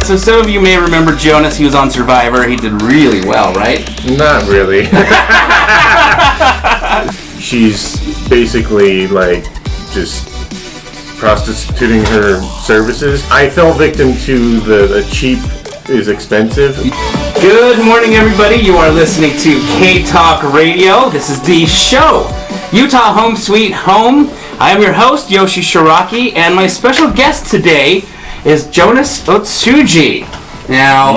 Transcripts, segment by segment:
So some of you may remember Jonas. He was on Survivor. He did really well, right? Not really. She's basically like just prostituting her services. I fell victim to the cheap is expensive. Good morning, everybody. You are listening to K-Talk Radio. This is the show, Utah Home Sweet Home. I am your host, Yoshi Shiraki, and my special guest today is Jonas Otsuji. Now,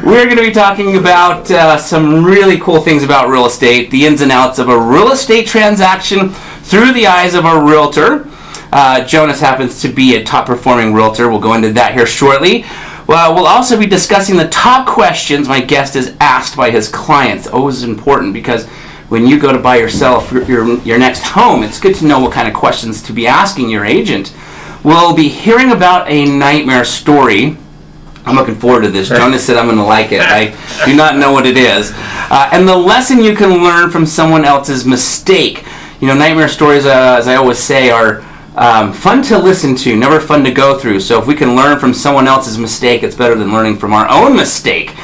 we're going to be talking about some really cool things about real estate, the ins and outs of a real estate transaction through the eyes of a realtor. Jonas happens to be a top-performing realtor. We'll go into that here shortly. Well, we'll also be discussing the top questions my guest is asked by his clients. Always important because when you go to buy yourself your next home, it's good to know what kind of questions to be asking your agent. We'll be hearing about a nightmare story. I'm looking forward to this. Jonas said I'm going to like it. I do not know what it is. And the lesson you can learn from someone else's mistake. You know, nightmare stories, as I always say, are fun to listen to, never fun to go through. So if we can learn from someone else's mistake, it's better than learning from our own mistake.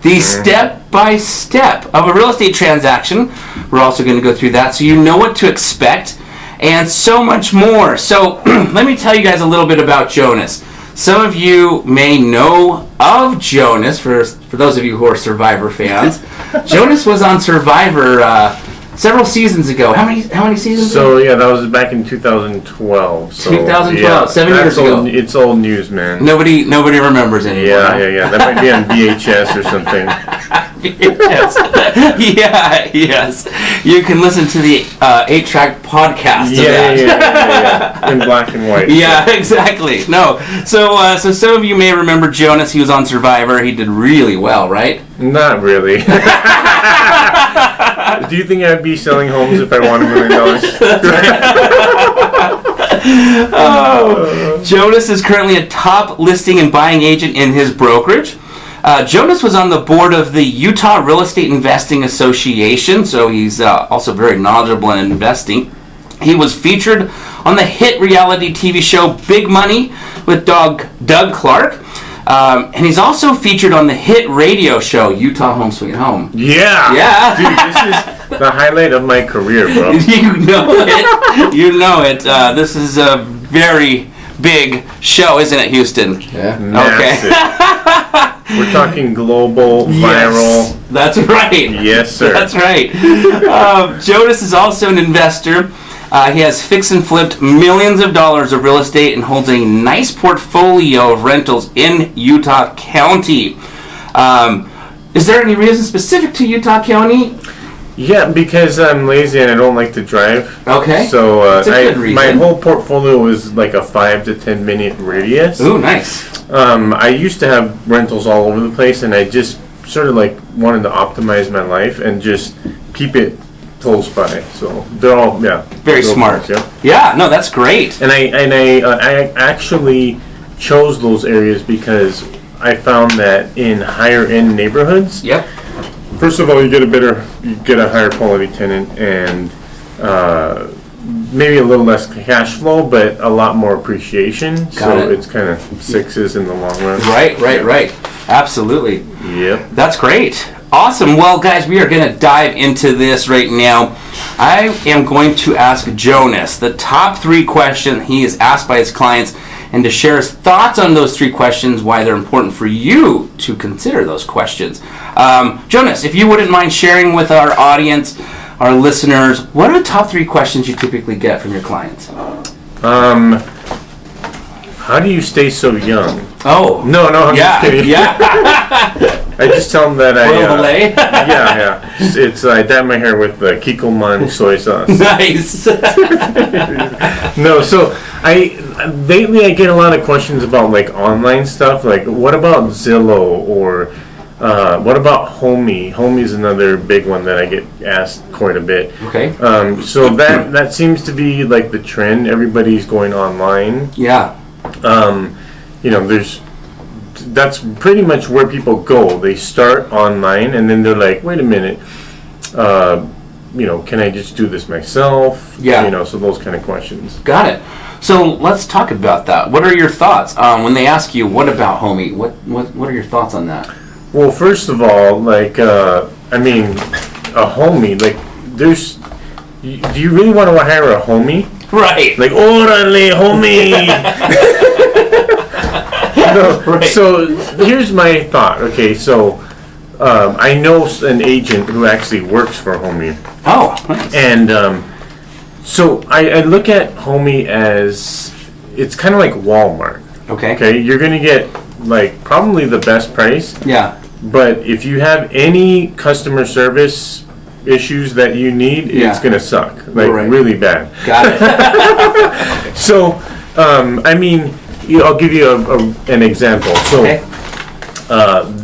The step-by-step of a real estate transaction. We're also going to go through that so you know what to expect and so much more. So let me tell you guys a little bit about Jonas. Some of you may know of Jonas, for those of you who are Survivor fans. Jonas was on Survivor several seasons ago. How many seasons ago? So yeah, that was back in 2012. So, 2012, yeah, 7 years ago. It's old news, man. Nobody remembers anymore. Yeah. That might be on VHS or something. VHS. Yes. You can listen to the 8-track podcast. Yeah. In black and white. Yeah, exactly. No. So some of you may remember Jonas. He was on Survivor. He did really well, right? Not really. Do you think I'd be selling homes if I won $1 million? Jonas is currently a top listing and buying agent in his brokerage. Jonas was on the board of the Utah Real Estate Investing Association, so he's also very knowledgeable in investing. He was featured on the hit reality TV show Big Money with Doug Clark. And he's also featured on the hit radio show Utah Home Sweet Home. Yeah. Dude, this is the highlight of my career, bro. You know it. This is a very big show, isn't it, Houston? Yeah. Massive. Okay. We're talking global, viral. Yes, that's right. Yes, sir. That's right. Jonas is also an investor. He has fixed and flipped millions of dollars of real estate and holds a nice portfolio of rentals in Utah County. Is there any reason specific to Utah County? Yeah, because I'm lazy and I don't like to drive. Okay. So that's a good reason. My whole portfolio is like a 5 to 10 minute radius. Ooh, nice. I used to have rentals all over the place, and I just sort of like wanted to optimize my life and just keep it close by. So they're all very smart. Close, yeah, no, that's great. And I actually chose those areas because I found that in higher end neighborhoods. Yep. First of all, you get a higher quality tenant and maybe a little less cash flow, but a lot more appreciation. It's kind of sixes in the long run. Right. Absolutely. Yep. That's great. Awesome. Well, guys, we are going to dive into this right now. I am going to ask Jonas the top 3 questions he is asked by his clients and to share his thoughts on those 3 questions, why they're important for you to consider those questions. Jonas, if you wouldn't mind sharing with our audience, our listeners, what are the top 3 questions you typically get from your clients? How do you stay so young? Oh. No, I'm just kidding. Yeah. I just tell them that Belay? Yeah. It's I dye my hair with Kikkoman soy sauce. Nice. No, so lately I get a lot of questions about like online stuff. Like, what about Zillow or what about Homey? Homey is another big one that I get asked quite a bit. Okay. So that seems to be like the trend. Everybody's going online. Yeah. That's pretty much where people go. They start online and then they're like, wait a minute, can I just do this myself? Yeah. So those kind of questions. Got it. So let's talk about that. What are your thoughts when they ask you, what about Homey? What are your thoughts on that? Well, first of all, like, a homie, like, do you really want to hire a homie? Right. Like, orale, homie! No, Right. So, here's my thought, okay, so, I know an agent who actually works for Homie. Oh, nice. And, so I look at Homie as, it's kind of like Walmart. Okay, you're going to get, like, probably the best price. Yeah. But if you have any customer service issues that you need, it's going to suck. Like, really bad. Got it. So, I'll give you an example. So,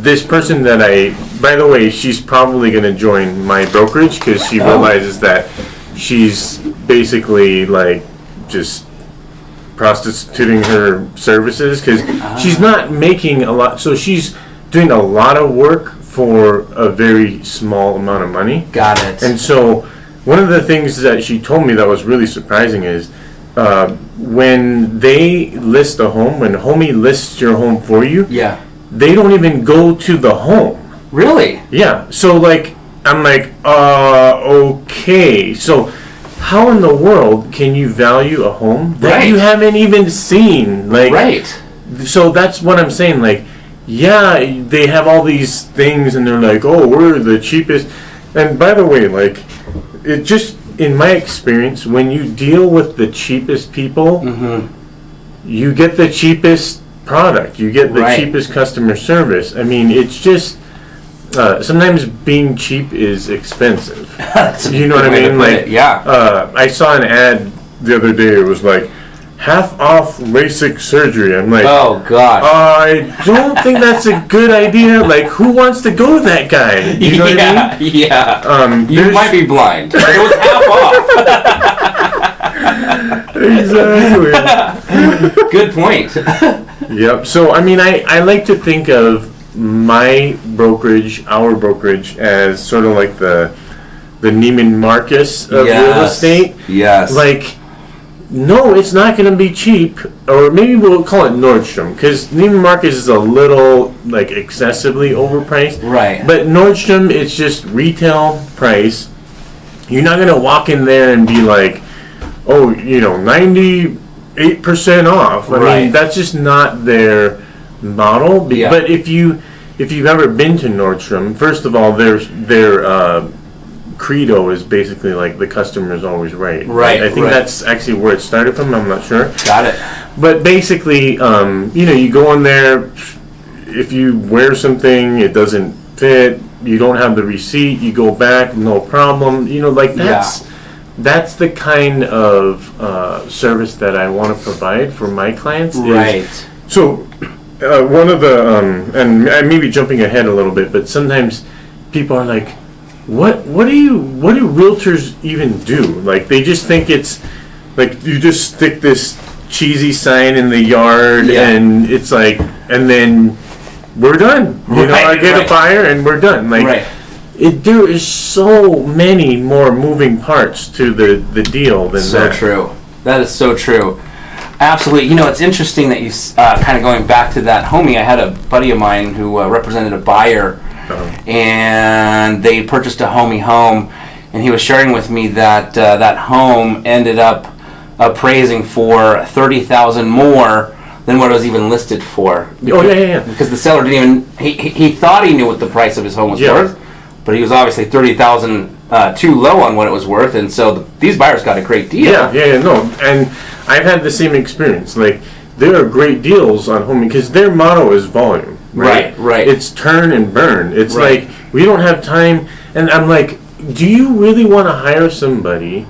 this person that by the way, she's probably going to join my brokerage because she realizes that she's basically, like, just prostituting her services because she's not making a lot. So she's doing a lot of work for a very small amount of money. Got it. And so one of the things that she told me that was really surprising is when they list a home, when Homie lists your home for you, they don't even go to the home. Really? Yeah. So, like, I'm like, okay. So how in the world can you value a home that you haven't even seen? Like, so that's what I'm saying. Like, yeah, they have all these things and they're like, oh, we're the cheapest. And by the way, like, it just, in my experience, when you deal with the cheapest people, you get the cheapest product. You get the cheapest customer service. I mean, it's just, sometimes being cheap is expensive. You know what I mean? Like, I saw an ad the other day. It was like, half off LASIK surgery. I'm like, oh gosh, I don't think that's a good idea. Like, who wants to go to that guy? You know what I mean? Yeah. You might be blind. It was half off. Exactly. Good point. Yep. So I mean, I like to think of my brokerage, our brokerage, as sort of like the Neiman Marcus of real estate. Yes. Like, no, it's not going to be cheap, or maybe we'll call it Nordstrom, because Neiman Marcus is a little, like, excessively overpriced. Right. But Nordstrom, it's just retail price. You're not going to walk in there and be like, oh, 98% off. I mean, that's just not their model. Yeah. But if you've ever been to Nordstrom, first of all, their credo is basically like the customer is always right. I think that's actually where it started from. I'm not sure. Got it. But basically, you go in there. If you wear something, it doesn't fit. You don't have the receipt. You go back, no problem. That's the kind of service that I want to provide for my clients. So one of the and I may be jumping ahead a little bit, but sometimes people are like, What do realtors even do? Like, they just think it's like you just stick this cheesy sign in the yard and it's like, and then we're done. I get a buyer and we're done. Like, there is so many more moving parts to the deal than that. So true. That is so true. Absolutely. It's interesting that you kind of going back to that Homie. I had a buddy of mine who represented a buyer. And they purchased a Homie home, and he was sharing with me that that home ended up appraising for $30,000 more than what it was even listed for. Because the seller didn't even he thought he knew what the price of his home was worth, but he was obviously $30,000 too low on what it was worth, and so these buyers got a great deal. No, and I've had the same experience. Like, there are great deals on Homie because their motto is volume. Right. It's turn and burn. It's like, we don't have time. And I'm like, do you really want to hire somebody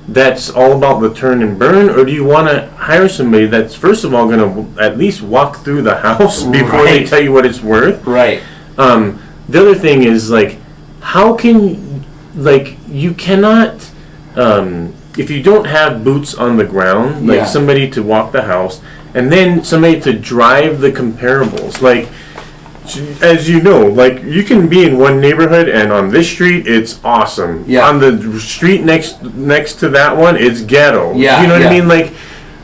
that's all about the turn and burn? Or do you want to hire somebody that's, first of all, going to at least walk through the house before they tell you what it's worth? The other thing is, like, how can, like, you cannot, if you don't have boots on the ground, like somebody to walk the house, and then somebody to drive the comparables, like, as you know, like you can be in one neighborhood and on this street it's awesome. Yeah. On the street next to that one, it's ghetto. Yeah. You know what I yeah. mean? Like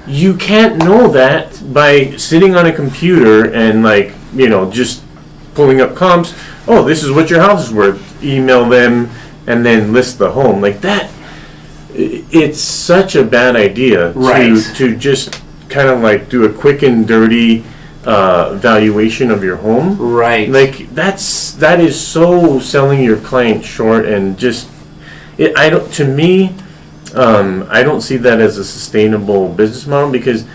you can't know that by sitting on a computer and like, just pulling up comps. Oh, this is what your house is worth. Email them and then list the home. Like that, it's such a bad idea to just kind of like do a quick and dirty valuation of your home. Right. Like that is so selling your client short, and just I don't see that as a sustainable business model, because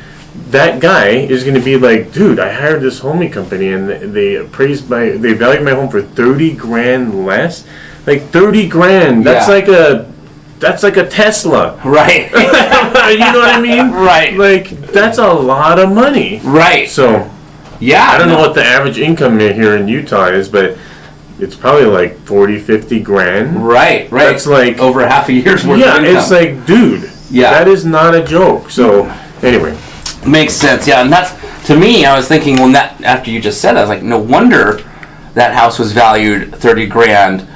that guy is going to be like, dude, I hired this homie company and they valued my home for 30 grand less. Like 30 grand. That's like a Tesla. Right. You know what I mean? Right. Like that's a lot of money. Right. So yeah. I don't know what the average income here in Utah is, but it's probably like 40, 50 grand. Right. That's like over half a year's worth of income. Yeah, it's like, dude, that is not a joke. So anyway. Makes sense, yeah. And that's, to me, I was thinking after you just said it, I was like, no wonder that house was valued 30 grand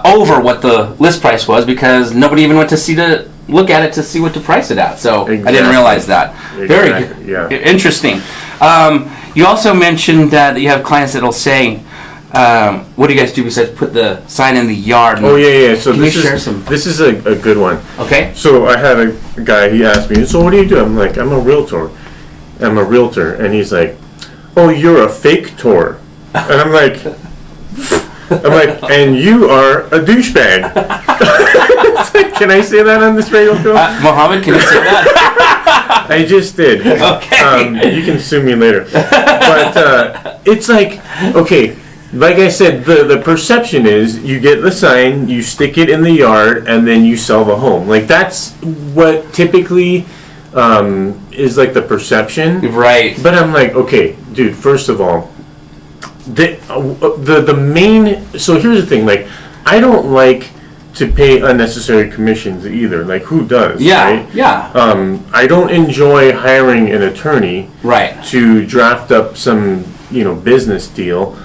over what the list price was, because nobody even went to look at it to see what to price it at. So I didn't realize that. Very good. Yeah. Interesting. You also mentioned that you have clients that'll say, what do you guys do besides put the sign in the yard? Oh, yeah. So this is a good one. Okay. So I had a guy, he asked me, so what do you do? I'm like, I'm a realtor. And he's like, oh, you're a fake tour. And I'm like, and you are a douchebag. Can I say that on this radio show? Mohammed, can you say that? I just did. Okay. You can sue me later. But it's like, okay, like I said, the perception is you get the sign, you stick it in the yard, and then you sell the home. Like that's what typically is like the perception. Right. But I'm like, okay, dude, first of all, the main, so here's the thing, like I don't like to pay unnecessary commissions either. Like who does? Yeah. Right? Yeah. I don't enjoy hiring an attorney to draft up some, business deal.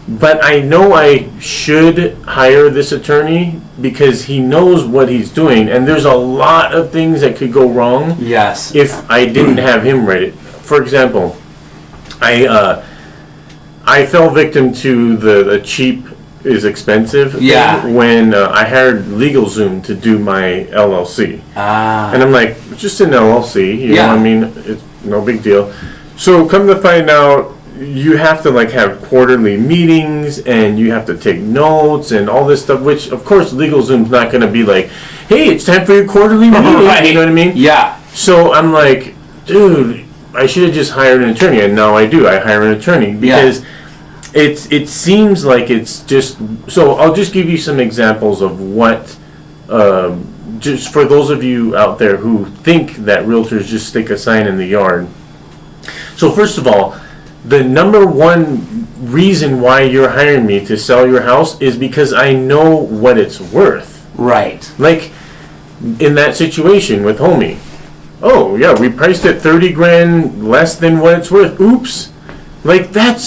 But I know I should hire this attorney because he knows what he's doing, and there's a lot of things that could go wrong. Yes. If I didn't have him write it. For example, I fell victim to the cheap is expensive thing when I hired LegalZoom to do my LLC. And I'm like, just an LLC, you know what I mean? It's no big deal. So come to find out, you have to like have quarterly meetings and you have to take notes and all this stuff, which of course LegalZoom's not going to be like, hey, it's time for your quarterly meeting. Right. You know what I mean? Yeah. So I'm like, dude, I should have just hired an attorney. And now I do. I hire an attorney because it seems like it's just, so I'll just give you some examples of what, just for those of you out there who think that realtors just stick a sign in the yard. So first of all, the number one reason why you're hiring me to sell your house is because I know what it's worth. Right. Like in that situation with Homie. Oh yeah, we priced it 30 grand less than what it's worth. Oops. Like that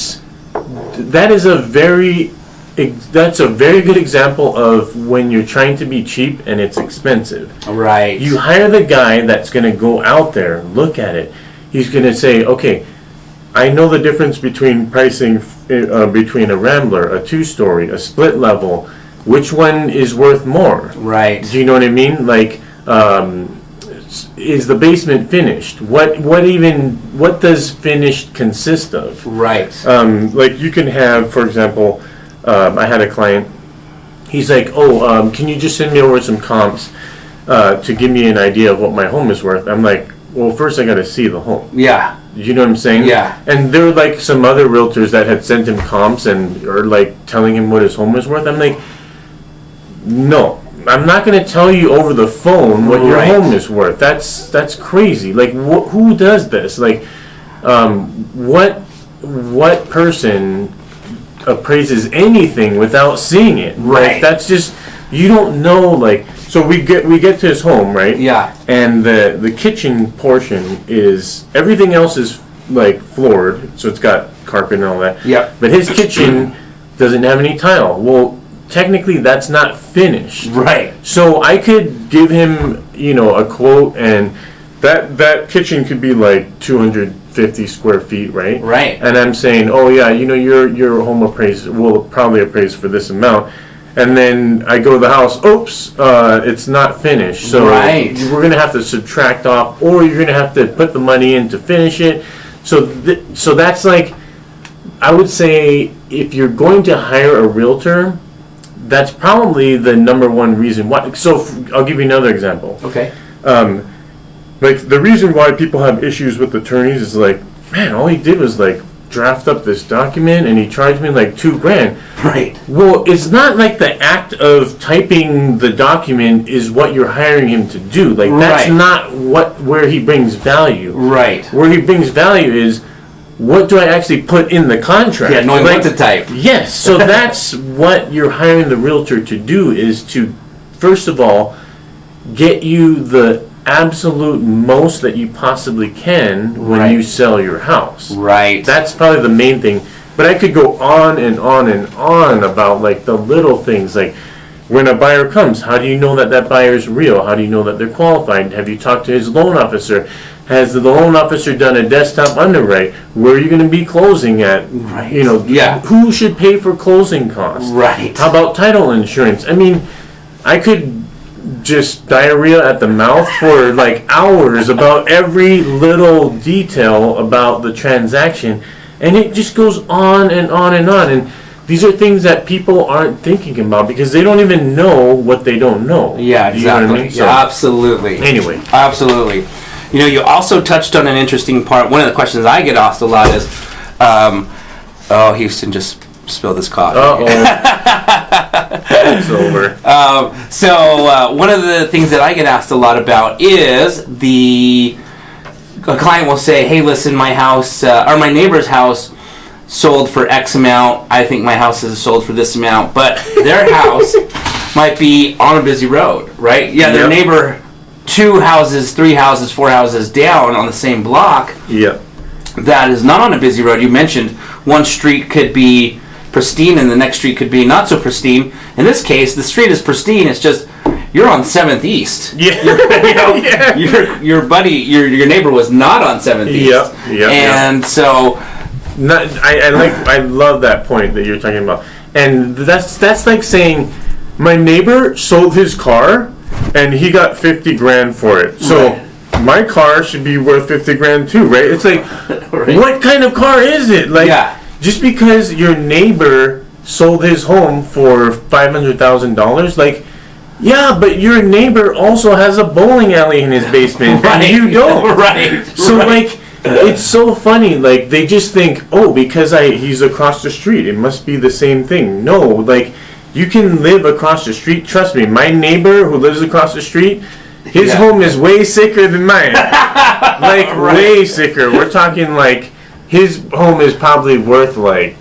is a very good example of when you're trying to be cheap and it's expensive. Right. You hire the guy that's going to go out there, look at it. He's going to say, okay, I know the difference between pricing between a Rambler, a 2-story, a split level. Which one is worth more? Right. Do you know what I mean? Like, is the basement finished? What does finished consist of? Right. Like you can have, for example, I had a client. He's like, can you just send me over some comps to give me an idea of what my home is worth? I'm like, well, first I got to see the home. Yeah. You know what I'm saying? Yeah. And there were like some other realtors that had sent him comps or like telling him what his home was worth. I'm like, no, I'm not going to tell you over the phone what your home is worth. That's crazy. Like, who does this? Like, what person appraises anything without seeing it? Right. Like, that's just, you don't know. Like, so we get to his home, right? Yeah. And the kitchen portion is, everything else is like floored, so it's got carpet and all that. Yep. But his kitchen doesn't have any tile. Well, technically that's not finished. Right. So I could give him, a quote, and that kitchen could be like 250 square feet, right? Right. And I'm saying, oh yeah, your home will probably appraise for this amount. And then I go to the house, oops, it's not finished. So Right. we're going to have to subtract off, or you're going to have to put the money in to finish it. So that's like, I would say, if you're going to hire a realtor, that's probably the number one reason why. So I'll give you another example. Okay. Like, the reason why people have issues with attorneys is like, man, all he did was like draft up this document and he charged me like $2,000. Right. Well, it's not like the act of typing the document is what you're hiring him to do. Like, that's Right. not where he brings value. Right. Where he brings value is, what do I actually put in the contract? Yeah, knowing what to type. Yes, so that's what you're hiring the realtor to do, is to, first of all, get you the absolute most that you possibly can when Right. you sell your house. Right. That's probably the main thing. But I could go on and on and on about like the little things, like when a buyer comes, how do you know that that buyer is real? How do you know that they're qualified? Have you talked to his loan officer? Has the loan officer done a desktop underwrite? Where are you going to be closing at? Right. Yeah. Who should pay for closing costs? Right. How about title insurance? I mean, I could just diarrhea at the mouth for like hours about every little detail about the transaction, and it just goes on and on and on. And these are things that people aren't thinking about because they don't even know what they don't know. Yeah, You know what I exactly. mean? So, Yeah, absolutely. anyway. Absolutely. You also touched on an interesting part. One of the questions I get asked a lot is, Houston just spilled his coffee. It's over. So one of the things that I get asked a lot about is a client will say, hey, listen, my house, or my neighbor's house sold for X amount. I think my house is sold for this amount. But their house might be on a busy road, right? Yeah, their Yep. neighbor 2 houses, 3 houses, 4 houses down on the same block, Yep. that is not on a busy road. You mentioned one street could be pristine and the next street could be not so pristine. In this case, the street is pristine. It's just you're on 7th East. Yeah. Yeah. Your buddy, your neighbor was not on 7th East. Yep. And so, I love that point that you're talking about, and that's like saying my neighbor sold his car and he got $50,000 for it. So. Right. My car should be worth $50,000 too, right? It's like, Right. what kind of car is it? Like, Yeah. just because your neighbor sold his home for $500,000, like, yeah, but your neighbor also has a bowling alley in his basement, Right. and you don't. Right. So, Right. like, it's so funny. Like, they just think, oh, because he's across the street, it must be the same thing. No, like, you can live across the street. Trust me, my neighbor who lives across the street, his Yeah. home is way sicker than mine. Like, way sicker. We're talking like his home is probably worth like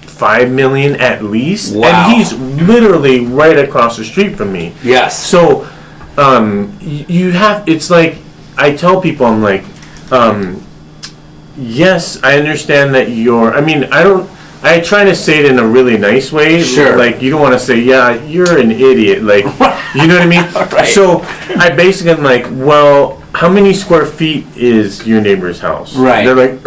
$5 million at least. Wow. And he's literally right across the street from me. Yes. So, you have, it's like, I tell people, I'm like, yes, I understand that I try to say it in a really nice way. Sure. Like, you don't want to say, yeah, you're an idiot. Like, you know what I mean? Right. So, I basically am like, well, how many square feet is your neighbor's house? Right. They're like,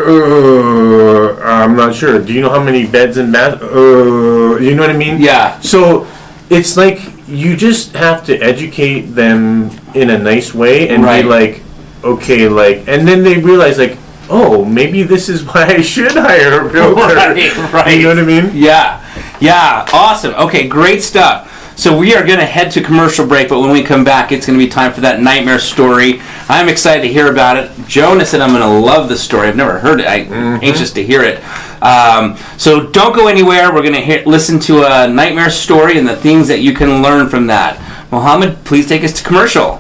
I'm not sure. Do you know how many beds and baths? You know what I mean? Yeah. So, it's like, you just have to educate them in a nice way and Right. be like, okay, like, and then they realize, like, oh, maybe this is why I should hire a realtor. Right. You know what I mean? Yeah. Awesome. Okay, great stuff. So we are going to head to commercial break, but when we come back, it's going to be time for that nightmare story. I'm excited to hear about it. Jonas said I'm going to love the story. I've never heard it. I'm anxious to hear it. So don't go anywhere. We're going to listen to a nightmare story and the things that you can learn from that. Mohammed, please take us to commercial.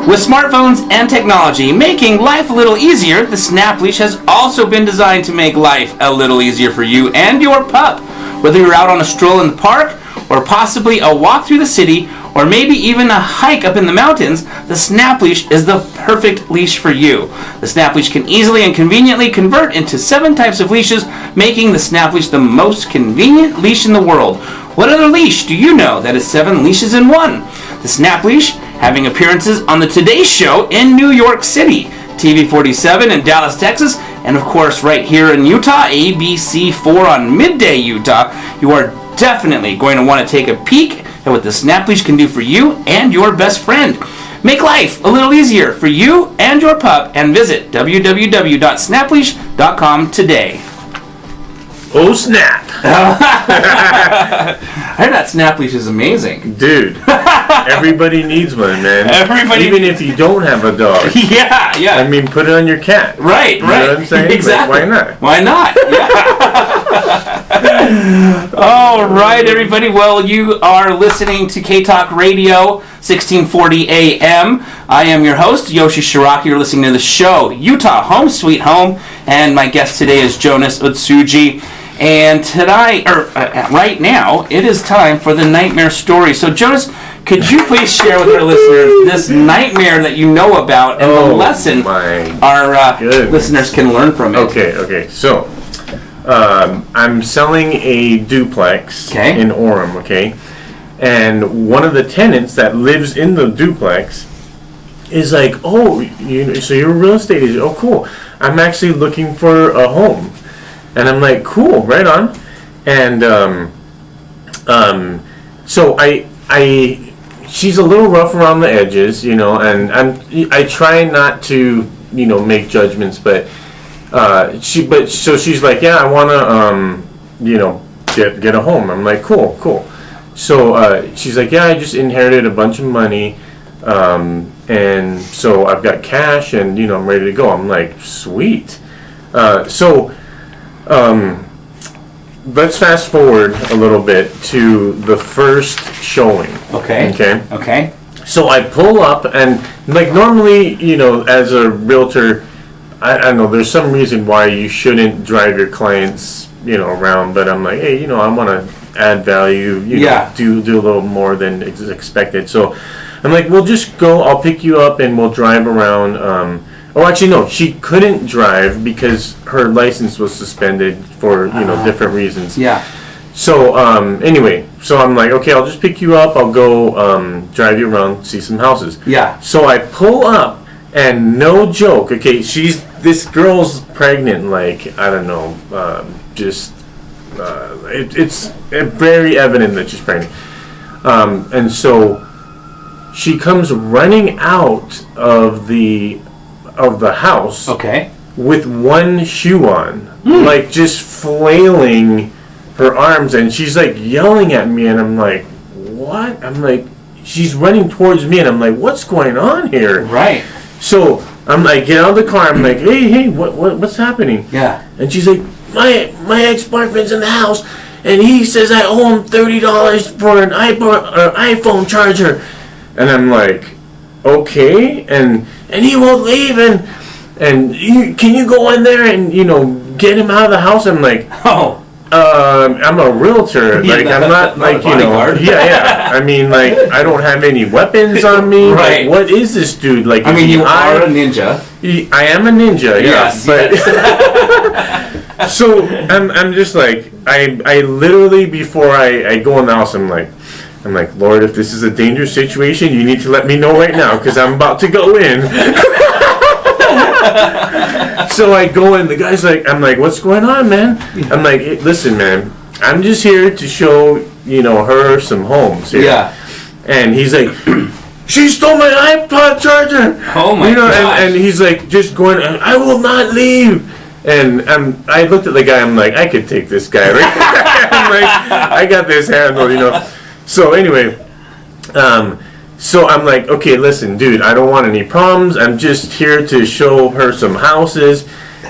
With smartphones and technology making life a little easier, the Snap Leash has also been designed to make life a little easier for you and your pup. Whether you're out on a stroll in the park, or possibly a walk through the city, or maybe even a hike up in the mountains, the Snap Leash is the perfect leash for you. The Snap Leash can easily and conveniently convert into 7 types of leashes, making the Snap Leash the most convenient leash in the world. What other leash do you know that is 7 leashes in one? The Snap Leash, having appearances on the Today Show in New York City, TV 47 in Dallas, Texas, and of course right here in Utah, ABC 4 on Midday Utah. You are definitely going to want to take a peek at what the Snap Leash can do for you and your best friend. Make life a little easier for you and your pup and visit www.snapleash.com today. Oh, snap. I heard that Snap Leash is amazing. Dude, everybody needs one, man. Everybody. Even if you don't have a dog. Yeah. I mean, put it on your cat. Right. You know what I'm saying? Exactly. Like, Why not? Yeah. All right, everybody. Well, you are listening to K-Talk Radio, 1640 AM. I am your host, Yoshi Shiraki. You're listening to the show, Utah Home Sweet Home, and my guest today is Jonas Otsuji. And right now, it is time for the nightmare story. So, Jonas, could you please share with our listeners this nightmare that you know about and the lesson our listeners can learn from it? Okay. So, I'm selling a duplex in Orem, okay? And one of the tenants that lives in the duplex is like, oh, so you're a real estate agent. Oh, cool. I'm actually looking for a home. And I'm like, cool, right on. And so she's a little rough around the edges, and I try not to, make judgments, but she's like, yeah, I want to, get a home. I'm like, cool. So she's like, yeah, I just inherited a bunch of money, and so I've got cash, and I'm ready to go. I'm like, sweet. Let's fast forward a little bit to the first showing. Okay. So I pull up, and like normally, as a realtor, I don't know, there's some reason why you shouldn't drive your clients, around, but I'm like, hey, I want to add value, do a little more than is expected. So I'm like, we'll just go, I'll pick you up and we'll drive around. Actually, no, she couldn't drive because her license was suspended for, different reasons. Yeah. So, anyway, so I'm like, okay, I'll just pick you up. I'll go drive you around, see some houses. Yeah. So I pull up, and no joke, okay, this girl's pregnant, like, I don't know, it's very evident that she's pregnant. And so she comes running out of the house with one shoe on, like just flailing her arms, and she's like yelling at me, and I'm like, what? I'm like, she's running towards me, and I'm like, what's going on here? Right. So I'm like, get out of the car. I'm like, hey, what's happening? Yeah. And she's like, my ex-boyfriend's in the house, and he says I owe him $30 for an iPhone charger. And I'm like, okay, and he won't leave, and can you go in there and get him out of the house? I'm like, I'm a realtor, like I'm not like yeah. I mean, like I don't have any weapons on me. Right. Like, what is this dude? Like, I mean, you are a ninja. I am a ninja. Yes. But so I'm just like I literally before I go in the house I'm like, Lord, if this is a dangerous situation, you need to let me know right now because I'm about to go in. So I go in, the guy's like, I'm like, what's going on, man? I'm like, hey, listen, man, I'm just here to show, her some homes here. Yeah. And he's like, she stole my iPod charger. Oh my gosh. And he's like, just going, I will not leave. And I looked at the guy, I'm like, I could take this guy, right? I'm like, I got this handled, So anyway, so I'm like, okay, listen, dude, I don't want any problems. I'm just here to show her some houses.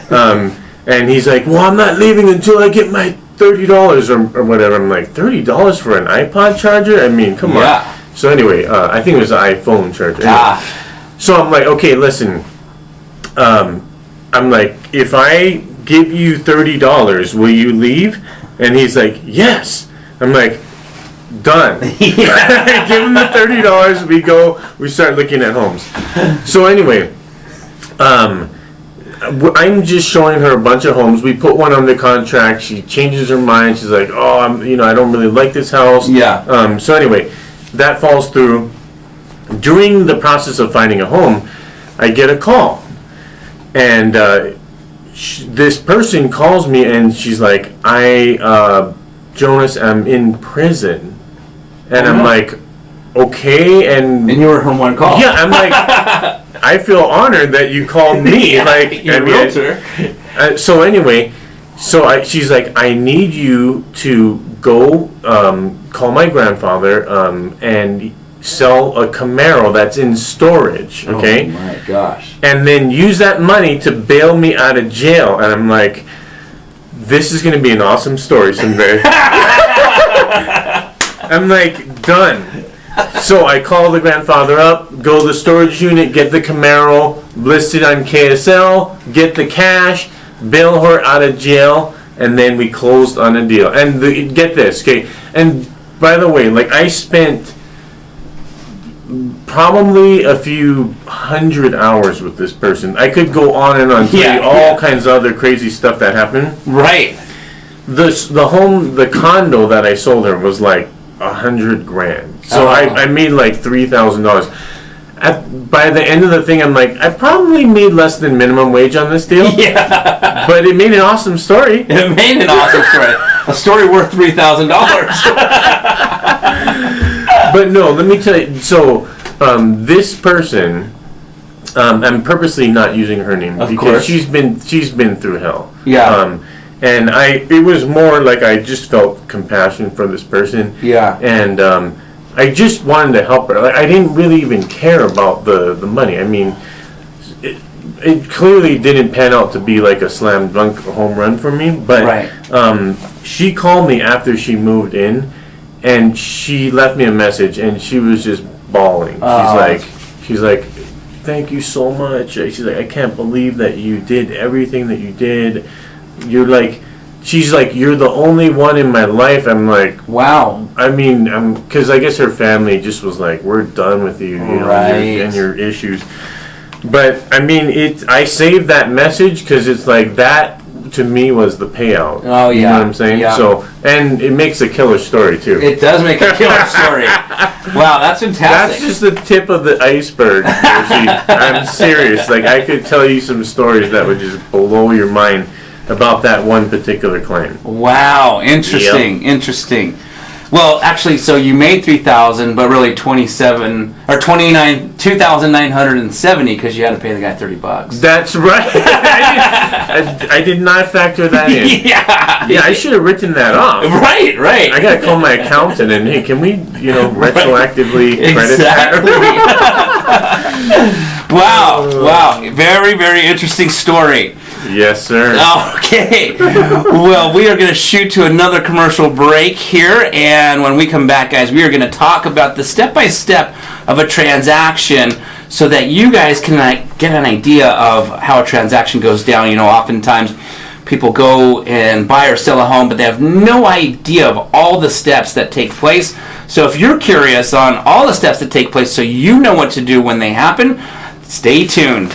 And he's like, well, I'm not leaving until I get my $30 or whatever. I'm like, $30 for an iPod charger? I mean, come on. So anyway, I think it was an iPhone charger. Anyway, so I'm like, okay, listen. I'm like, if I give you $30, will you leave? And he's like, yes. I'm like, Done. Give him the $30. We start looking at homes. So anyway, I'm just showing her a bunch of homes. We put one under contract. She changes her mind. She's like, "Oh, I don't really like this house." Yeah. So anyway, that falls through. During the process of finding a home, I get a call, and this person calls me, and she's like, Jonas, I'm in prison," and I'm like, "Okay," and you were home one call. Yeah, I'm like, I feel honored that you called me. Yeah, like, you're a realtor. So anyway, she's like, "I need you to go call my grandfather and sell a Camaro that's in storage, okay? Oh my gosh. And then use that money to bail me out of jail." And I'm like, this is going to be an awesome story someday. I'm like, done. So I call the grandfather up, go to the storage unit, get the Camaro, list it on KSL, get the cash, bail her out of jail, and then we closed on a deal. And get this, okay? And by the way, like, I spent probably a few hundred hours with this person. I could go on and on, tell you all kinds of other crazy stuff that happened. Right. The condo that I sold her was like $100,000. So I made like $3,000. By the end of the thing, I'm like, I probably made less than minimum wage on this deal. Yeah. But it made an awesome story. It made an awesome story. A story worth $3,000. But no, let me tell you. So this person, I'm purposely not using her name because she's been through hell. Yeah. And it was more like I just felt compassion for this person. Yeah. And I just wanted to help her. Like, I didn't really even care about the money. I mean, it clearly didn't pan out to be like a slam dunk home run for me. But right. She called me after she moved in, and she left me a message, and she was just bawling. She's like, "Thank you so much." She's like, "I can't believe that you did everything that you did. She's like, you're the only one in my life." I'm like, wow. I mean, because I guess her family just was like, "We're done with you, and your issues." But I mean, I saved that message because it's like that to me was the payout. Oh yeah. You know what I'm saying? Yeah. So, and it makes a killer story too. It does make a killer story. Wow, that's fantastic. That's just the tip of the iceberg. I'm serious. Like, I could tell you some stories that would just blow your mind about that one particular claim. Wow, interesting, interesting. Well, actually, so you made $3,000, but really $2,970 because you had to pay the guy $30. That's right. I did not factor that in. Yeah, I should have written that off. Right. I gotta call my accountant and, hey, can we, retroactively credit that? Wow. Very, very interesting story. Yes, sir. Okay. Well, we are going to shoot to another commercial break here, and when we come back, guys, we are going to talk about the step-by-step of a transaction so that you guys can get an idea of how a transaction goes down. Oftentimes people go and buy or sell a home, but they have no idea of all the steps that take place. So if you're curious on all the steps that take place so you know what to do when they happen, stay tuned.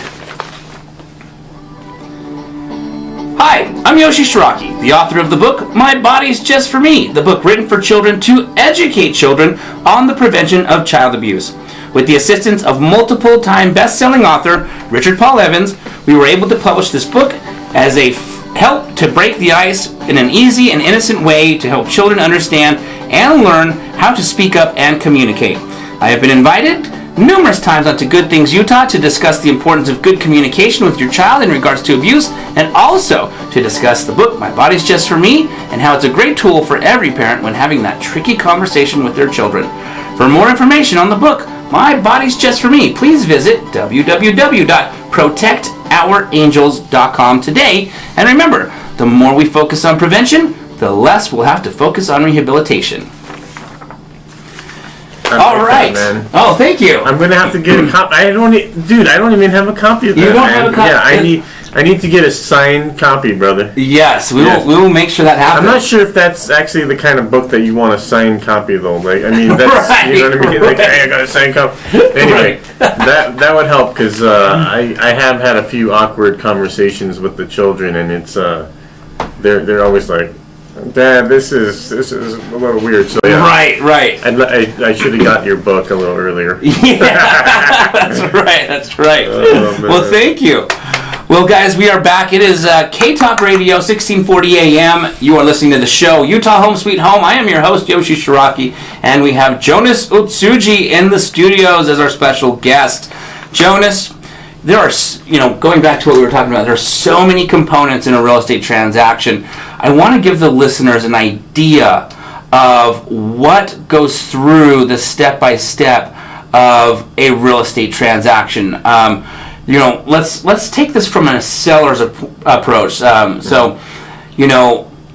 Hi, I'm Yoshi Shiraki, the author of the book, My Body's Just For Me, the book written for children to educate children on the prevention of child abuse. With the assistance of multiple-time best-selling author Richard Paul Evans, we were able to publish this book as a help to break the ice in an easy and innocent way to help children understand and learn how to speak up and communicate. I have been invited numerous times onto Good Things Utah to discuss the importance of good communication with your child in regards to abuse, and also to discuss the book My Body's Just For Me and how it's a great tool for every parent when having that tricky conversation with their children. For more information on the book My Body's Just For Me, please visit www.protectourangels.com today. And remember, the more we focus on prevention, the less we'll have to focus on rehabilitation. All right. Man. Oh, thank you. I'm gonna have to get a copy. I don't even have a copy of that. You don't have a copy? Yeah, I need to get a signed copy, brother. Yes, we Yes. will make sure that happens. I'm not sure if that's actually the kind of book that you want a signed copy, though. Like, I mean, that's Right, you know what I mean. Like, right. hey, I got a signed copy. Anyway, that would help because I have had a few awkward conversations with the children, and it's they're always like, Dad, this is a little weird. So yeah, Right. I should have got your book a little earlier. Yeah, that's right. Oh, man. Well, thank you. Well, guys, we are back. It is K-Talk Radio, 1640 AM. You are listening to the show, Utah Home Sweet Home. I am your host, Yoshi Shiraki, and we have Jonas Utsuji in the studios as our special guest. Jonas, there are, going back to what we were talking about, there are so many components in a real estate transaction. I want to give the listeners an idea of what goes through the step-by-step of a real estate transaction. Let's take this from a seller's approach. The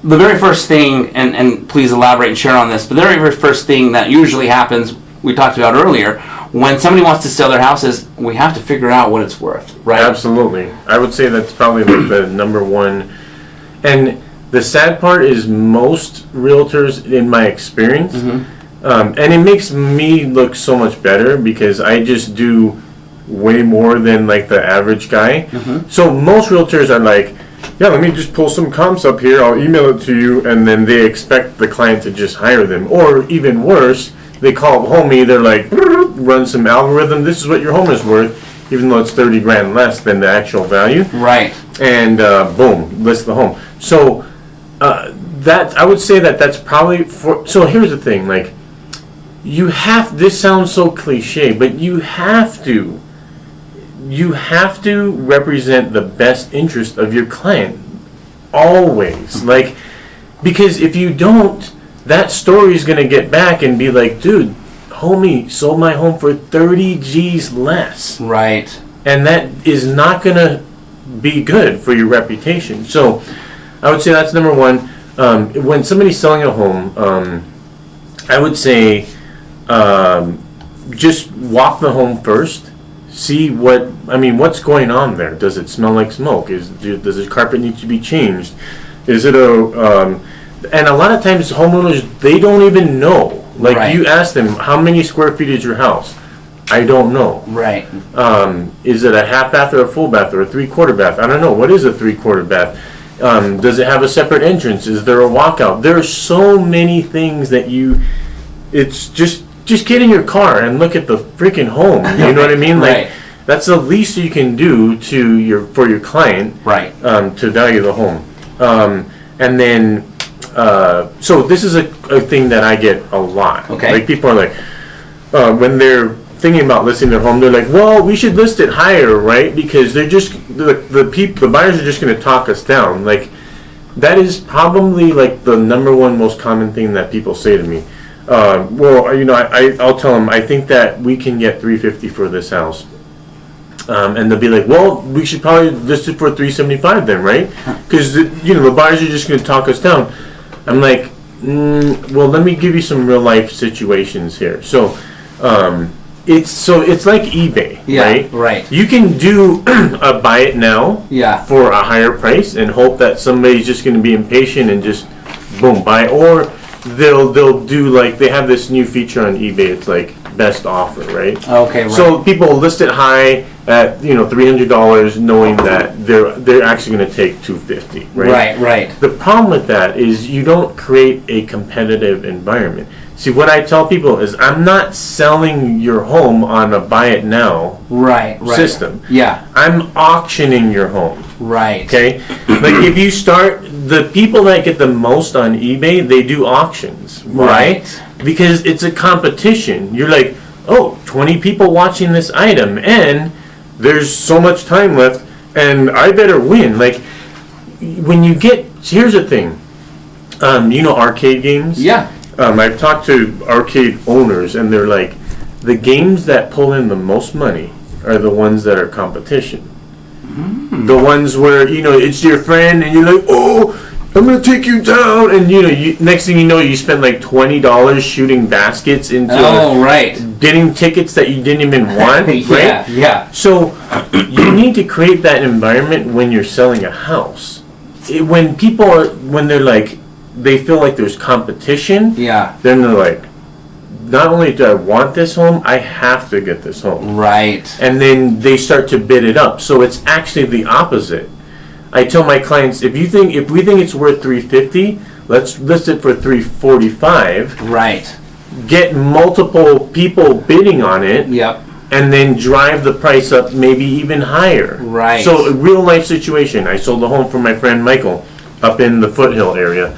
very first thing, and please elaborate and share on this, but the very first thing that usually happens, we talked about earlier, when somebody wants to sell their house is we have to figure out what it's worth, right? Absolutely. I would say that's probably the number one. And the sad part is most realtors, in my experience, and it makes me look so much better because I just do way more than like the average guy. So most realtors are like, yeah, let me just pull some comps up here, I'll email it to you, and then they expect the client to just hire them. Or even worse, they call homie, they're like, run some algorithm, this is what your home is worth, even though it's 30 grand less than the actual value. Right. And boom, list the home. So that I would say that's probably so here's the thing, like this sounds so cliche, but you have to represent the best interest of your client always, like, because if you don't, that story is going to get back and be like, dude, homie sold my home for 30 G's less. Right. And that is not going to be good for your reputation. So I would say that's number one. When somebody's selling a home, I would say just walk the home first. See what's going on there. Does it smell like smoke? Does the carpet need to be changed? Is it and a lot of times homeowners, they don't even know. Like, right. You ask them, how many square feet is your house? I don't know. Right. Is it a half bath or a full bath or a 3/4 bath? I don't know. What is a 3/4 bath? Does it have a separate entrance? Is there a walkout? There are so many things that it's just get in your car and look at the freaking home. You know what I mean? Like, right. That's the least you can do for your client. Right. To value the home. And then, so this is a thing that I get a lot. Okay. Like, people are like, when they're thinking about listing their home, they're like, well, we should list it higher, right? Because they're just, the buyers are just going to talk us down. Like, that is probably like the number one most common thing that people say to me. I'll tell them, I think that we can get $350 for this house. And they'll be like, well, we should probably list it for $375 then, right? Because, the buyers are just going to talk us down. I'm like, well, let me give you some real life situations here. So, it's like eBay, right? Right. You can do a buy it now for a higher price and hope that somebody's just going to be impatient and just boom, buy it. Or they'll do, like, they have this new feature on eBay. It's like best offer, right? Okay, right. So people list it high at $300, knowing that they're actually going to take $250, right? Right. The problem with that is you don't create a competitive environment. See, what I tell people is, I'm not selling your home on a buy it now system. Yeah. I'm auctioning your home. Right. Okay? Like, if you start, the people that get the most on eBay, they do auctions. Right? Because it's a competition. You're like, 20 people watching this item, and there's so much time left, and I better win. Like, when you here's the thing. Arcade games? Yeah. I've talked to arcade owners, and they're like, the games that pull in the most money are the ones that are competition. The ones where, it's your friend, and you're like, oh, I'm going to take you down. And, next thing you know, you spend like $20 shooting baskets into getting tickets that you didn't even want, right? Yeah. So you need to create that environment when you're selling a house. When they're like, they feel like there's competition. Yeah. Then they're like, not only do I want this home, I have to get this home. Right. And then they start to bid it up. So it's actually the opposite. I tell my clients, if we think it's worth $350, let's list it for $345. Right. Get multiple people bidding on it. Yep. And then drive the price up maybe even higher. Right. So a real life situation. I sold a home for my friend Michael up in the Foothill area.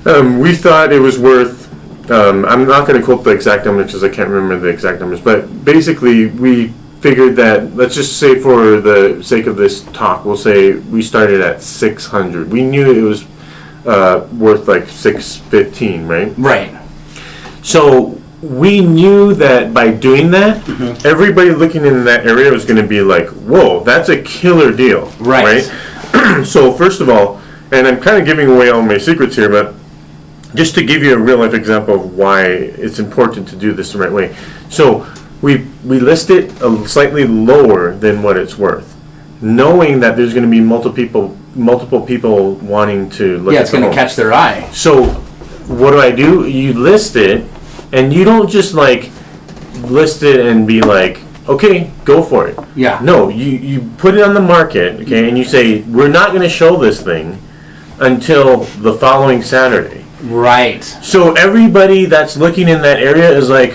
We thought it was worth, I'm not going to quote the exact numbers because I can't remember the exact numbers, but basically we figured that, let's just say for the sake of this talk, we'll say we started at 600. We knew it was worth like 615, right? Right. So we knew that by doing that, everybody looking in that area was going to be like, whoa, that's a killer deal. Right. So first of all, and I'm kind of giving away all my secrets here, but just to give you a real life example of why it's important to do this the right way. So we list it slightly lower than what it's worth, knowing that there's going to be multiple people wanting to look at Yeah, it's going to catch their eye. So what do? You list it, and you don't just like list it and be like, okay, go for it. Yeah. No, you put it on the market, okay, and you say, we're not going to show this thing until the following Saturday. Right. So everybody that's looking in that area is like,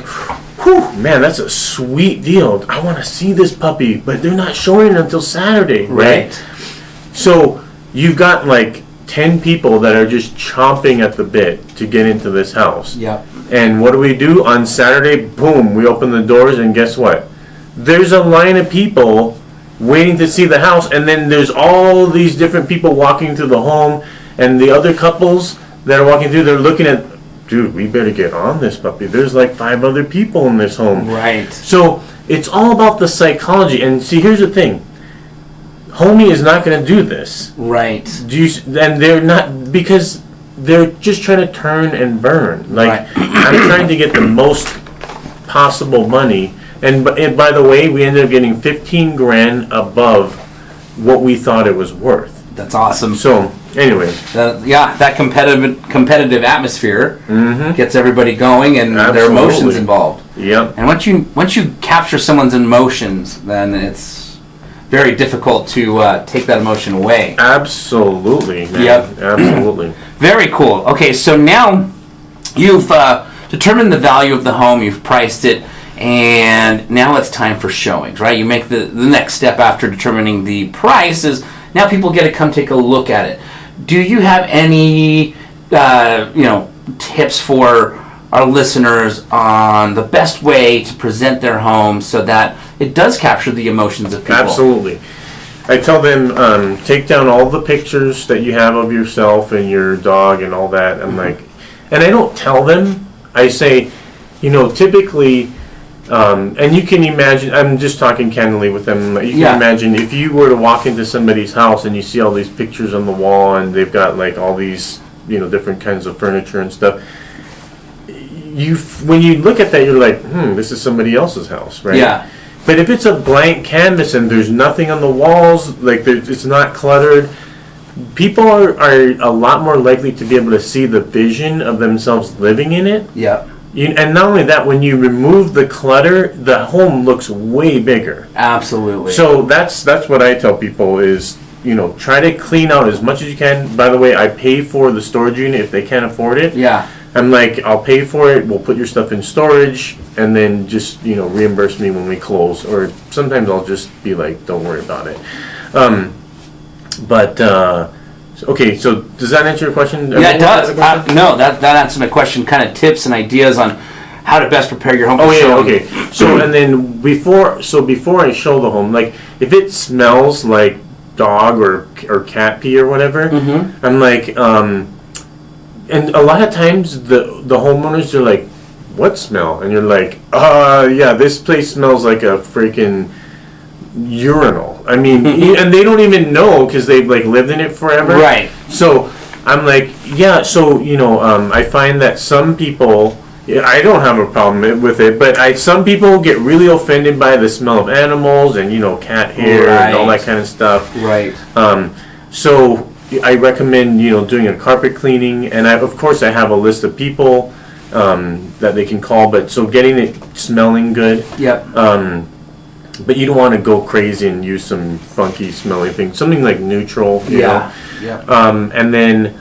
whew, man, that's a sweet deal. I want to see this puppy, but they're not showing it until Saturday, right? So you've got like 10 people that are just chomping at the bit to get into this house. Yep. And what do? On Saturday, boom, we open the doors, and guess what? There's a line of people waiting to see the house, and then there's all these different people walking through the home, and the other couples that are walking through, they're looking at, dude, we better get on this puppy. There's like 5 other people in this home. Right. So it's all about the psychology. And see, here's the thing. Homie is not going to do this. Right. And they're not, because they're just trying to turn and burn. Like, Right. I'm trying to get the most possible money. And by the way, we ended up getting 15 grand above what we thought it was worth. That's awesome. So, anyway. That competitive atmosphere gets everybody going, and their emotions involved. Yep. And once you capture someone's emotions, then it's very difficult to take that emotion away. Absolutely, man. Yep. Absolutely. Very cool. Okay, so now you've determined the value of the home, you've priced it, and now it's time for showings, right? You make the next step after determining the price is now people get to come take a look at it. Do you have any tips for our listeners on the best way to present their home so that it does capture the emotions of people? Absolutely. I tell them, take down all the pictures that you have of yourself and your dog and all that. I'm like, and I don't tell them. I say, typically, and you can imagine, I'm just talking candidly with them. You can imagine if you were to walk into somebody's house and you see all these pictures on the wall and they've got like all these, different kinds of furniture and stuff. When you look at that, you're like, this is somebody else's house, right? Yeah. But if it's a blank canvas and there's nothing on the walls, like it's not cluttered, people are a lot more likely to be able to see the vision of themselves living in it. Yeah. And not only that, when you remove the clutter, the home looks way bigger. Absolutely. So that's what I tell people is, try to clean out as much as you can. By the way, I pay for the storage unit if they can't afford it. Yeah. I'm like, I'll pay for it, we'll put your stuff in storage, and then just, reimburse me when we close. Or sometimes I'll just be like, don't worry about it. Okay, so does that answer your question? Yeah, it does. No, that answers my question. Kind of tips and ideas on how to best prepare your home for showing. Okay. So, and then before I show the home, like, if it smells like dog or cat pee or whatever, I'm like, and a lot of times the homeowners are like, what smell? And you're like, this place smells like a freaking urinal. I mean, and they don't even know because they've like lived in it forever. Right. So I'm like, I find that some people Yeah, I don't have a problem with it, but some people get really offended by the smell of animals and cat hair and all that kind of stuff. Right. So I recommend doing a carpet cleaning, and of course I have a list of people that they can call. But so getting it smelling good. Yep. But you don't want to go crazy and use some funky smelling thing. Something like neutral. You know? Yeah. And then.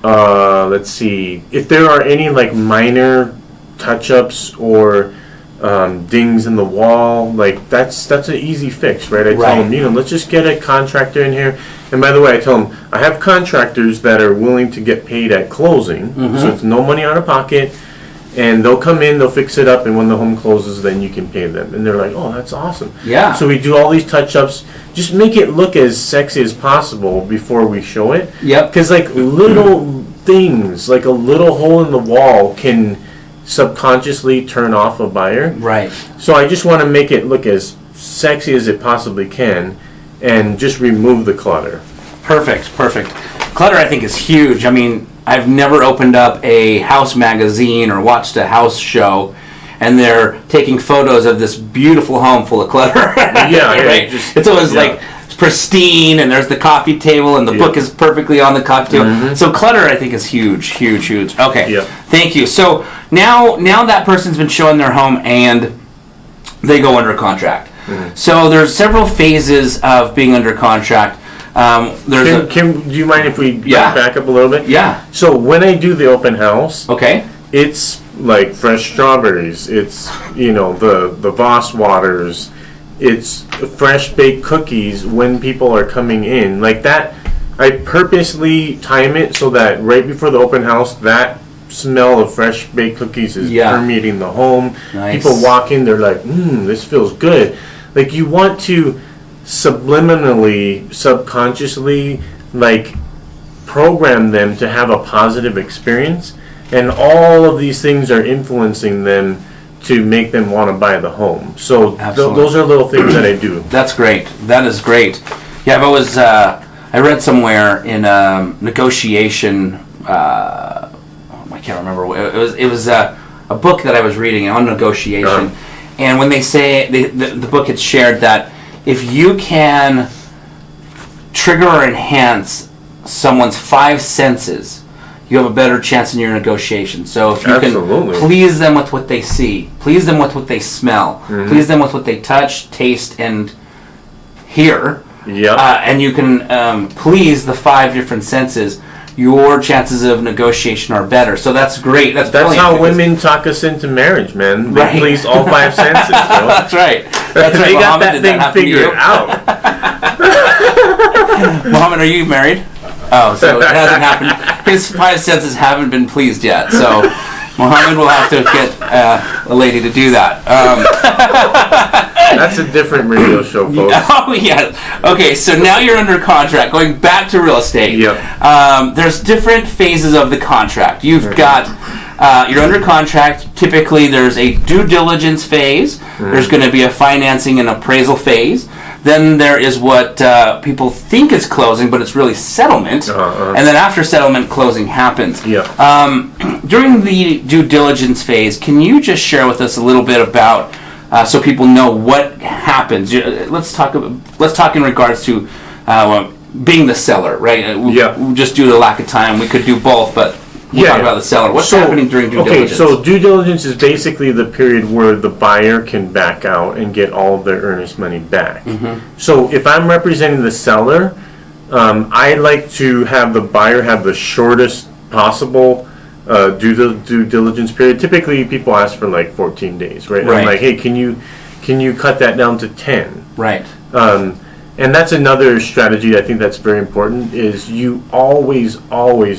Let's see if there are any like minor touch-ups or dings in the wall. Like that's an easy fix, right? I tell them, let's just get a contractor in here. And by the way, I tell them I have contractors that are willing to get paid at closing, so it's no money out of pocket, and they'll come in, they'll fix it up, and when the home closes, then you can pay them. And they're like, oh, that's awesome. Yeah. So we do all these touch-ups. Just make it look as sexy as possible before we show it. Yep. Because like little things, like a little hole in the wall can subconsciously turn off a buyer. Right. So I just want to make it look as sexy as it possibly can and just remove the clutter. Perfect. Clutter, I think, is huge. I mean, I've never opened up a house magazine or watched a house show and they're taking photos of this beautiful home full of clutter. Yeah, right? It's always like pristine, and there's the coffee table, and the book is perfectly on the coffee table. So clutter, I think, is huge. Okay, thank you. So now that person's been showing their home, and they go under contract. So there's several phases of being under contract. Do you mind if we back up a little bit? Yeah. So when I do the open house, it's like fresh strawberries. It's the Voss waters. It's fresh baked cookies when people are coming in. Like that, I purposely time it so that right before the open house, that smell of fresh baked cookies is permeating the home. Nice. People walk in, they're like, this feels good. Like you want to subliminally, subconsciously, like program them to have a positive experience, and all of these things are influencing them to make them want to buy the home. So those are little things that I do. That's great. That is great. Yeah, I've always I read somewhere in negotiation. I can't remember. It was a book that I was reading on negotiation, and when they say the book had shared that if you can trigger or enhance someone's 5 senses, you have a better chance in your negotiation. So if you can please them with what they see, please them with what they smell, please them with what they touch, taste, and hear, and you can please the 5 different senses, your chances of negotiation are better. So that's great. That's how women talk us into marriage, man. They please all 5 senses. Bro. That's right. They got that thing figured out. Muhammad, are you married? Oh, so it hasn't happened. His 5 senses haven't been pleased yet. So Muhammad will have to get a lady to do that. That's a different radio show, folks. Oh, yeah. Okay, so now you're under contract. Going back to real estate. There's different phases of the contract. You've got, you're under contract. Typically, there's a due diligence phase. There's going to be a financing and appraisal phase. Then there is what people think is closing, but it's really settlement. And then after settlement, closing happens. During the due diligence phase, can you just share with us a little bit about, so people know what happens? Let's talk in regards to being the seller, right? Just due to lack of time, we could do both, but we'll talk about the seller. What's happening during due diligence? Okay, so due diligence is basically the period where the buyer can back out and get all of their earnest money back. So if I'm representing the seller, I like to have the buyer have the shortest possible due diligence period. Typically, people ask for like 14 days, right? I'm like, hey, can you cut that down to 10? Right. And that's another strategy I think that's very important, is you always,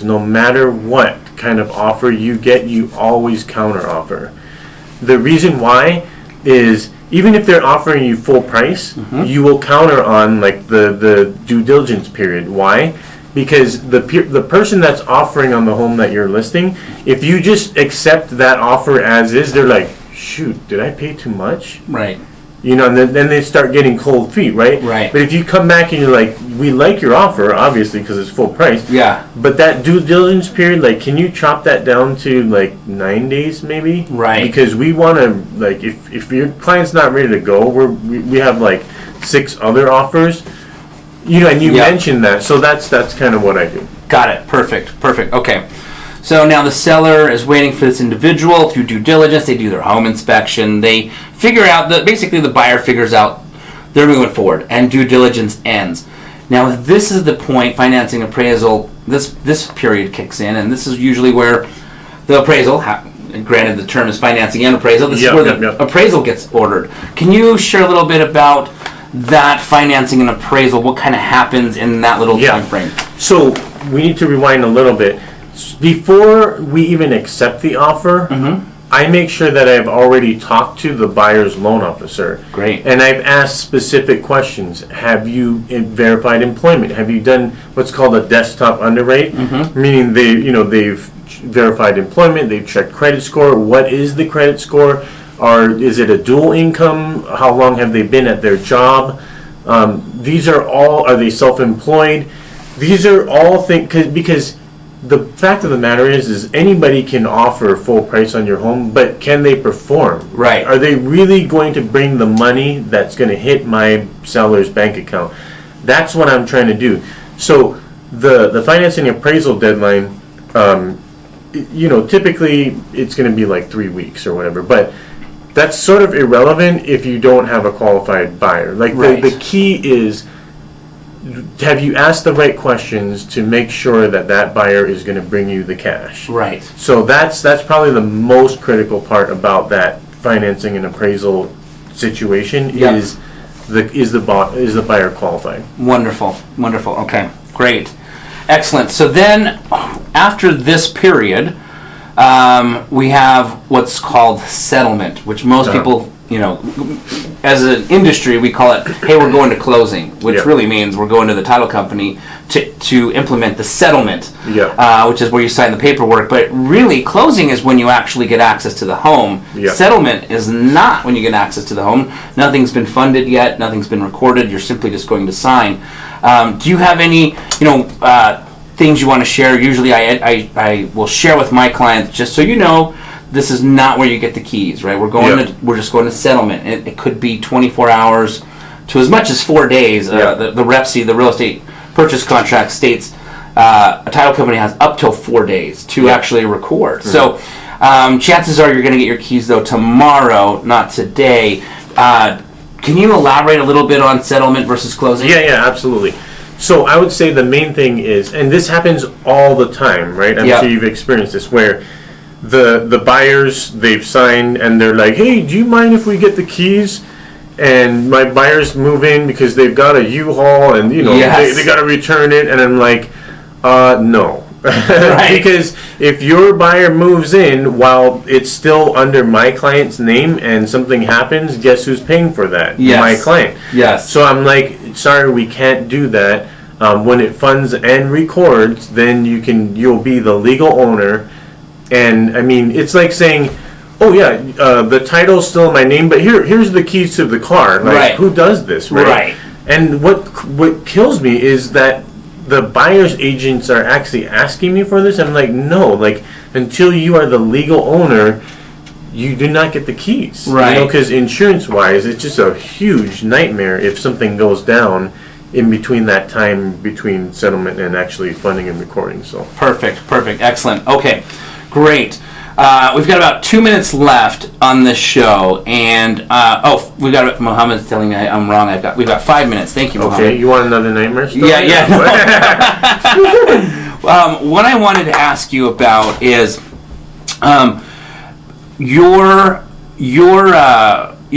no matter what kind of offer you get, you always counter offer. The reason why is even if they're offering you full price, you will counter on like the due diligence period. Why? Because the person that's offering on the home that you're listing, if you just accept that offer as is, they're like, shoot, did I pay too much? Right. and then they start getting cold feet, right? Right. But if you come back and you're like, we like your offer, obviously, because it's full price. Yeah. But that due diligence period, like, can you chop that down to like 9 days, maybe? Right. Because we want to, like, if your client's not ready to go, we have like 6 other offers, and you mentioned that, so that's kind of what I do. Got it. Perfect. Okay. So now the seller is waiting for this individual through due diligence. They do their home inspection. They figure out that basically the buyer figures out they're moving forward, and due diligence ends. Now this is the point, financing appraisal, this period kicks in, and this is usually where the appraisal, granted the term is financing and appraisal, this is where the appraisal gets ordered. Can you share a little bit about that financing and appraisal, what kind of happens in that little time frame? So we need to rewind a little bit. Before we even accept the offer, I make sure that I've already talked to the buyer's loan officer. Great. And I've asked specific questions. Have you verified employment? Have you done what's called a desktop underwrite? Meaning they've verified employment, they've checked credit score. What is the credit score? Is it a dual income? How long have they been at their job? These are all, are they self-employed? These are all things, because the fact of the matter is anybody can offer full price on your home, but can they perform? Right. Are they really going to bring the money that's going to hit my seller's bank account? That's what I'm trying to do. So the financing appraisal deadline, typically it's going to be like 3 weeks or whatever, but that's sort of irrelevant if you don't have a qualified buyer. Like the key is, have you asked the right questions to make sure that buyer is going to bring you the cash? Right. So that's probably the most critical part about that financing and appraisal situation. Is the buyer qualified? Wonderful. Okay, great, excellent. So then, after this period, we have what's called settlement, which most people, as an industry, we call it, hey, we're going to closing, which really means we're going to the title company to implement the settlement, which is where you sign the paperwork. But really, closing is when you actually get access to the home. Settlement is not when you get access to the home. Nothing's been funded yet. Nothing's been recorded. You're simply just going to sign. Do you have any, things you want to share? Usually I will share with my clients, just so you know, this is not where you get the keys, right? We're just going to settlement. It could be 24 hours to as much as 4 days. The REPC, the real estate purchase contract, states a title company has up till 4 days to actually record. So chances are you're going to get your keys though tomorrow, not today. Can you elaborate a little bit on settlement versus closing? Yeah, absolutely. So I would say the main thing is, and this happens all the time, right? I'm sure you've experienced this, where the buyers, they've signed and they're like, hey, do you mind if we get the keys? And my buyers move in because they've got a U-Haul and they got to return it, and I'm like, no. Because if your buyer moves in while it's still under my client's name and something happens, guess who's paying for that? My client. So I'm like, sorry, we can't do that. When it funds and records, then you'll be the legal owner. And I mean, it's like saying, oh yeah, the title's still in my name, but here's the keys to the car. Like, who does this, right? And what kills me is that the buyer's agents are actually asking me for this. I'm like, no, like, until you are the legal owner, you do not get the keys. Because insurance-wise, it's just a huge nightmare if something goes down in between that time between settlement and actually funding and recording. So perfect, excellent. Okay, great. We've got about 2 minutes left on this show, and we've got Mohammed's telling me I'm wrong. We've got 5 minutes. Thank you, Mohammed. Okay, you want another nightmare story? Yeah. What I wanted to ask you about is, you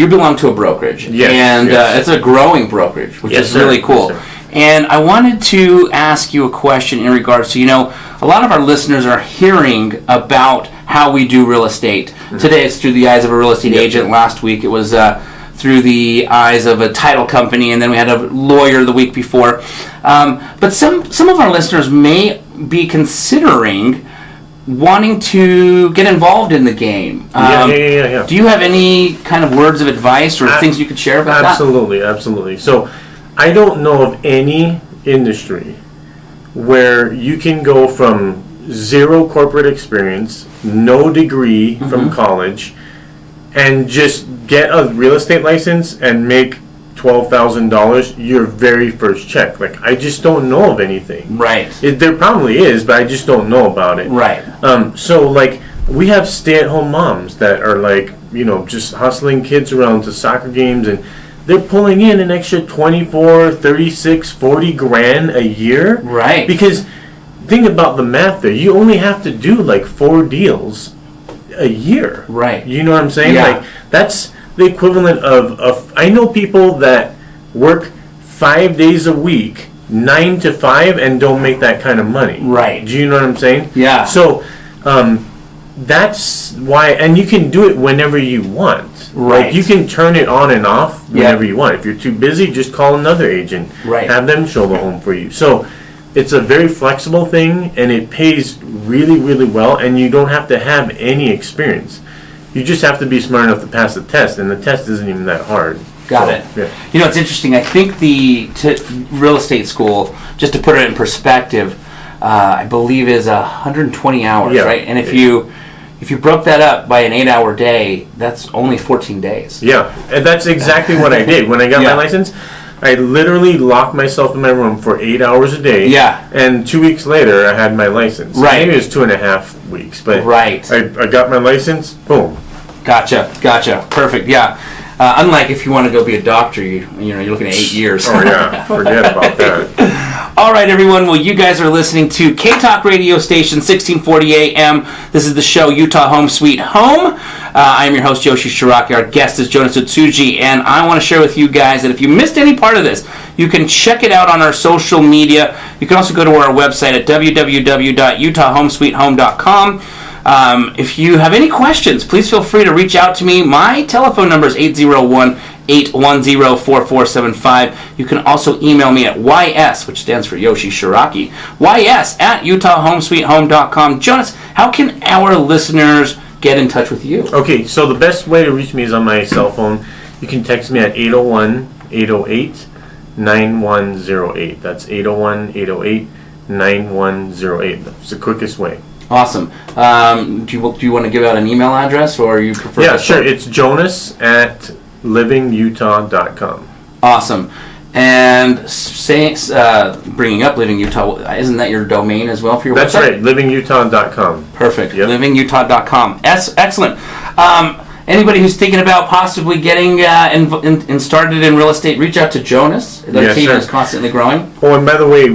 belong to a brokerage, and it's a growing brokerage, which is really cool. And I wanted to ask you a question in regards to, a lot of our listeners are hearing about how we do real estate. Today it's through the eyes of a real estate agent. Last week it was through the eyes of a title company, and then we had a lawyer the week before. But some of our listeners may be considering wanting to get involved in the game. Yeah. Do you have any kind of words of advice or things you could share about Absolutely. So I don't know of any industry where you can go from zero corporate experience, no degree from college, and just get a real estate license and make $12,000 your very first check. Like, I just don't know of anything. Right. There probably is, but I just don't know about it. Right. So like, we have stay-at-home moms that are like, just hustling kids around to soccer games, and they're pulling in an extra 24, 36, 40 grand a year. Right. Because think about the math there. You only have to do like 4 deals a year. Right. You know what I'm saying? Yeah. Like, that's the equivalent of I know people that work 5 days a week, 9 to 5, and don't make that kind of money. Right. Do you know what I'm saying? Yeah. So that's why, and you can do it whenever you want. Right. Like, you can turn it on and off whenever you want. If you're too busy, just call another agent. Right. Have them show the home for you. So it's a very flexible thing, and it pays really, really well, and you don't have to have any experience. You just have to be smart enough to pass the test, and the test isn't even that hard. Got it. Yeah. It's interesting. I think the real estate school, just to put it in perspective, I believe is 120 hours, right? And if you broke that up by an 8-hour day, that's only 14 days. Yeah, and that's exactly what I did. When I got my license, I literally locked myself in my room for 8 hours a day. Yeah. And 2 weeks later, I had my license. Right. Maybe it was 2.5 weeks, but right. I got my license, boom. Gotcha. Perfect, yeah. Unlike if you want to go be a doctor, you're looking at 8 years. Oh, yeah. Forget about that. All right, everyone. Well, you guys are listening to K-Talk radio station, 1640 AM. This is the show Utah Home Sweet Home. I am your host, Yoshi Shiraki. Our guest is Jonas Utsuji, and I want to share with you guys that if you missed any part of this, you can check it out on our social media. You can also go to our website at www.utahhomesweethome.com. If you have any questions, please feel free to reach out to me. My telephone number is 801-810-4475. You can also email me at YS, which stands for Yoshi Shiraki, YS@utahhomesweethome.com. Jonas, how can our listeners get in touch with you? Okay, so the best way to reach me is on my cell phone. You can text me at 801-808-9108. That's 801-808-9108. That's the quickest way. Awesome. Do you want to give out an email address, or you prefer? Yeah, sure. It's jonas@livingutah.com. Awesome. And bringing up Living Utah, isn't that your domain as well for your website? That's right, livingutah.com. Perfect. Yep. Livingutah.com. Excellent. Anybody who's thinking about possibly getting started in real estate, reach out to Jonas. The team is constantly growing. Oh, and by the way,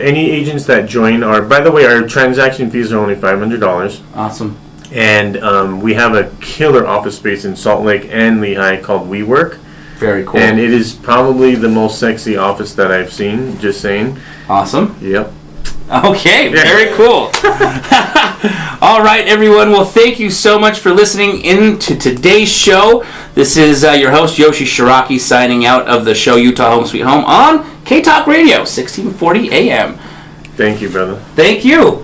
any agents that join our transaction fees are only $500. Awesome. And we have a killer office space in Salt Lake and Lehigh called WeWork. Very cool. And it is probably the most sexy office that I've seen, just saying. Awesome. Yep. Okay, very cool. All right, everyone. Well, thank you so much for listening in to today's show. This is your host, Yoshi Shiraki, signing out of the show Utah Home Sweet Home on K-Talk Radio, 1640 AM. Thank you, brother. Thank you.